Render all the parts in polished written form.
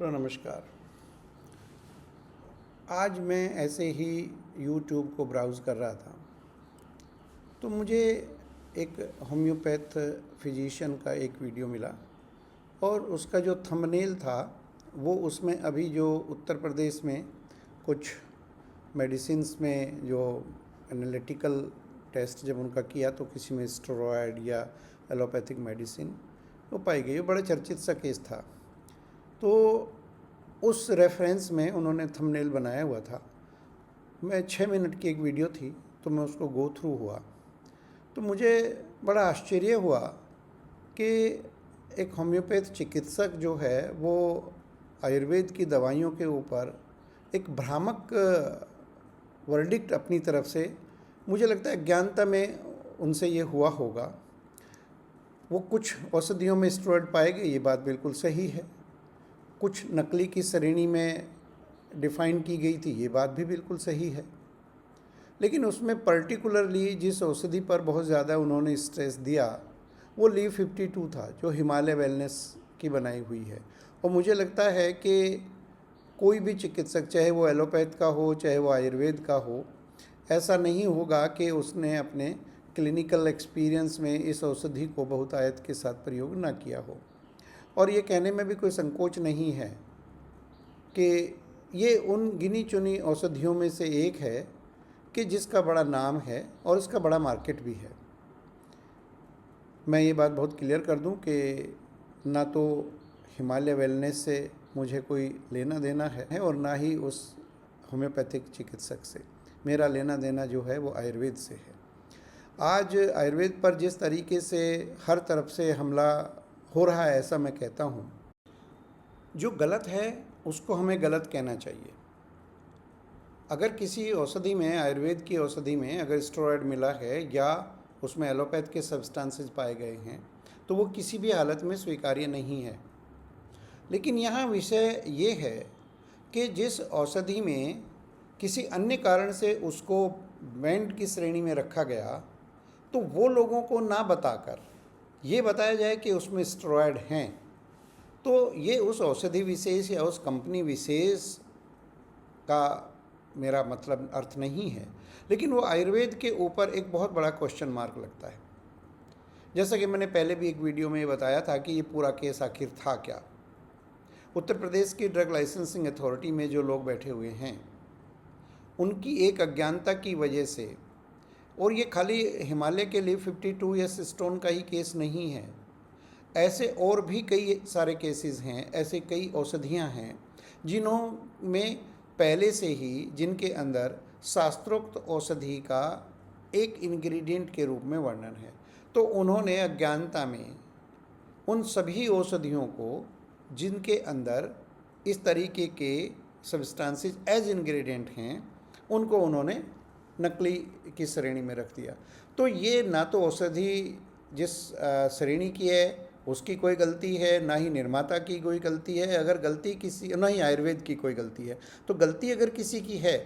तो नमस्कार। आज मैं ऐसे ही यूट्यूब को ब्राउज़ कर रहा था, तो मुझे एक होम्योपैथ फिजिशियन का एक वीडियो मिला और उसका जो थंबनेल था वो उसमें अभी जो उत्तर प्रदेश में कुछ मेडिसिन्स में जो एनालिटिकल टेस्ट जब उनका किया तो किसी में स्टेरॉयड या एलोपैथिक मेडिसिन वो पाई गई। बड़ा चर्चित सा केस था। तो उस रेफरेंस में उन्होंने थंबनेल बनाया हुआ था। मैं 6 मिनट की एक वीडियो थी, तो मैं उसको गो थ्रू हुआ तो मुझे बड़ा आश्चर्य हुआ कि एक होम्योपैथ चिकित्सक जो है वो आयुर्वेद की दवाइयों के ऊपर एक भ्रामक वर्डिक्ट अपनी तरफ से, मुझे लगता है अज्ञानता में उनसे ये हुआ होगा। वो कुछ औषधियों में स्टेरॉयड पाए गए, ये बात बिल्कुल सही है। कुछ नकली की श्रेणी में डिफ़ाइन की गई थी, ये बात भी बिल्कुल सही है। लेकिन उसमें पर्टिकुलरली जिस औषधि पर बहुत ज़्यादा उन्होंने स्ट्रेस दिया वो लीव 52 था, जो हिमालय वेलनेस की बनाई हुई है। और मुझे लगता है कि कोई भी चिकित्सक, चाहे वो एलोपैथ का हो चाहे वो आयुर्वेद का हो, ऐसा नहीं होगा कि उसने अपने क्लिनिकल एक्सपीरियंस में इस औषधि को बहुतायत के साथ प्रयोग ना किया हो। और ये कहने में भी कोई संकोच नहीं है कि ये उन गिनी चुनी औषधियों में से एक है कि जिसका बड़ा नाम है और इसका बड़ा मार्केट भी है। मैं ये बात बहुत क्लियर कर दूं कि ना तो हिमालय वेलनेस से मुझे कोई लेना देना है और ना ही उस होम्योपैथिक चिकित्सक से। मेरा लेना देना जो है वो आयुर्वेद से है। आज आयुर्वेद पर जिस तरीके से हर तरफ से हमला हो रहा है, ऐसा मैं कहता हूँ, जो गलत है उसको हमें गलत कहना चाहिए। अगर किसी औषधि में, आयुर्वेद की औषधि में अगर स्टेरॉयड मिला है या उसमें एलोपैथ के सब्सटेंसेस पाए गए हैं तो वो किसी भी हालत में स्वीकार्य नहीं है। लेकिन यहाँ विषय ये है कि जिस औषधि में किसी अन्य कारण से उसको बैंड की श्रेणी में रखा गया, तो वो लोगों को ना बताकर ये बताया जाए कि उसमें स्टेरॉयड हैं, तो ये उस औषधि विशेष या उस कंपनी विशेष का मेरा मतलब अर्थ नहीं है। लेकिन वो आयुर्वेद के ऊपर एक बहुत बड़ा क्वेश्चन मार्क लगता है। जैसा कि मैंने पहले भी एक वीडियो में बताया था कि ये पूरा केस आखिर था क्या। उत्तर प्रदेश की ड्रग लाइसेंसिंग अथॉरिटी में जो लोग बैठे हुए हैं उनकी एक अज्ञानता की वजह से, और ये खाली हिमालय के लिए 52 या सिस्टोन का ही केस नहीं है, ऐसे और भी कई सारे केसेस हैं, ऐसे कई औषधियाँ हैं जिन्हों में पहले से ही, जिनके अंदर शास्त्रोक्त औषधि का एक इंग्रेडिएंट के रूप में वर्णन है। तो उन्होंने अज्ञानता में उन सभी औषधियों को जिनके अंदर इस तरीके के सब्सटेंसेस एज इंग्रेडिएंट हैं, उनको उन्होंने नकली की श्रेणी में रख दिया। तो ये ना तो औषधि जिस श्रेणी की है उसकी कोई गलती है, ना ही निर्माता की कोई गलती है। अगर गलती किसी, ना ही आयुर्वेद की कोई गलती है। तो गलती अगर किसी की है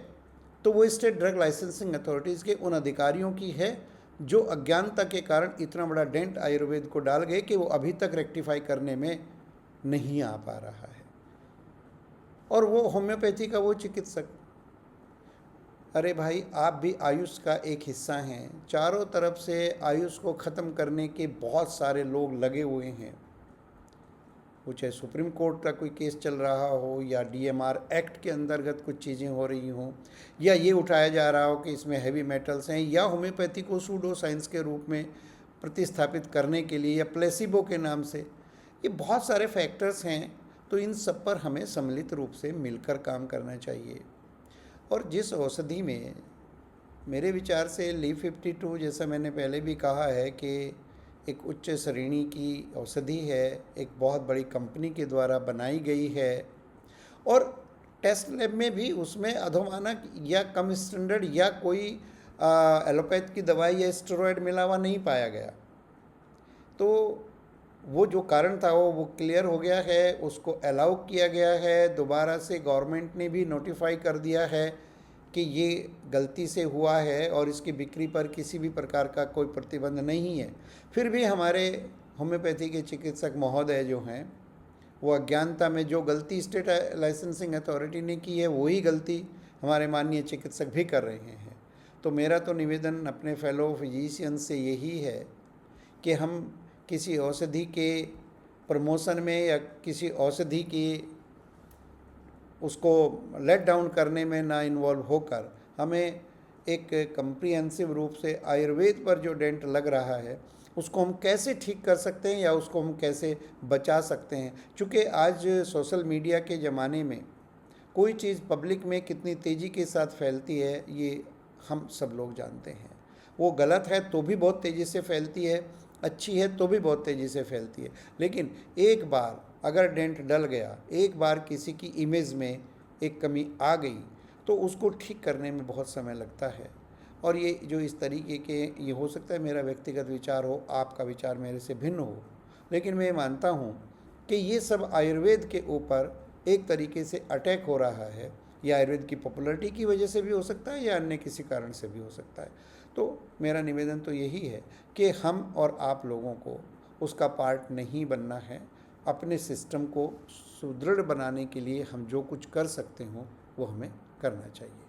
तो वो स्टेट ड्रग लाइसेंसिंग अथॉरिटीज़ के उन अधिकारियों की है जो अज्ञानता के कारण इतना बड़ा डेंट आयुर्वेद को डाल गए कि वो अभी तक रेक्टिफाई करने में नहीं आ पा रहा है। और वो होम्योपैथी का वो चिकित्सक, अरे भाई, आप भी आयुष का एक हिस्सा हैं। चारों तरफ से आयुष को ख़त्म करने के बहुत सारे लोग लगे हुए हैं। वो चाहे सुप्रीम कोर्ट का कोई केस चल रहा हो या डीएमआर एक्ट के अंतर्गत कुछ चीज़ें हो रही हों, या ये उठाया जा रहा हो कि इसमें हैवी मेटल्स हैं, या होम्योपैथी को सूडो साइंस के रूप में प्रतिस्थापित करने के लिए, या प्लेसिबो के नाम से, ये बहुत सारे फैक्टर्स हैं। तो इन सब पर हमें सम्मिलित रूप से मिलकर काम करना चाहिए। और जिस औषधि में, मेरे विचार से लीव 52, जैसा मैंने पहले भी कहा है कि एक उच्च श्रेणी की औषधि है, एक बहुत बड़ी कंपनी के द्वारा बनाई गई है, और टेस्ट लैब में भी उसमें अधोमानक या कम स्टैंडर्ड या कोई एलोपैथ की दवाई या स्टेरॉयड मिला हुआ नहीं पाया गया। तो वो जो कारण था वो क्लियर हो गया है, उसको अलाउ किया गया है। दोबारा से गवर्नमेंट ने भी नोटिफाई कर दिया है कि ये गलती से हुआ है और इसकी बिक्री पर किसी भी प्रकार का कोई प्रतिबंध नहीं है। फिर भी हमारे होम्योपैथी के चिकित्सक महोदय जो हैं वो अज्ञानता में जो गलती स्टेट लाइसेंसिंग अथॉरिटी ने की है वही गलती हमारे माननीय चिकित्सक भी कर रहे हैं। तो मेरा तो निवेदन अपने फेलो फिजिशियन से यही है कि हम किसी औषधि के प्रमोशन में या किसी औषधि की उसको लेट डाउन करने में ना इन्वॉल्व होकर हमें एक कंप्रिहेंसिव रूप से आयुर्वेद पर जो डेंट लग रहा है उसको हम कैसे ठीक कर सकते हैं या उसको हम कैसे बचा सकते हैं। चूँकि आज सोशल मीडिया के ज़माने में कोई चीज़ पब्लिक में कितनी तेज़ी के साथ फैलती है ये हम सब लोग जानते हैं। वो गलत है तो भी बहुत तेज़ी से फैलती है, अच्छी है तो भी बहुत तेज़ी से फैलती है। लेकिन एक बार अगर डेंट डल गया, एक बार किसी की इमेज में एक कमी आ गई तो उसको ठीक करने में बहुत समय लगता है। और ये जो इस तरीके के, ये हो सकता है मेरा व्यक्तिगत विचार हो, आपका विचार मेरे से भिन्न हो, लेकिन मैं मानता हूँ कि ये सब आयुर्वेद के ऊपर एक तरीके से अटैक हो रहा है। ये आयुर्वेद की पॉपुलैरिटी की वजह से भी हो सकता है या अन्य किसी कारण से भी हो सकता है। तो मेरा निवेदन तो यही है कि हम और आप लोगों को उसका पार्ट नहीं बनना है। अपने सिस्टम को सुदृढ़ बनाने के लिए हम जो कुछ कर सकते हों वो हमें करना चाहिए।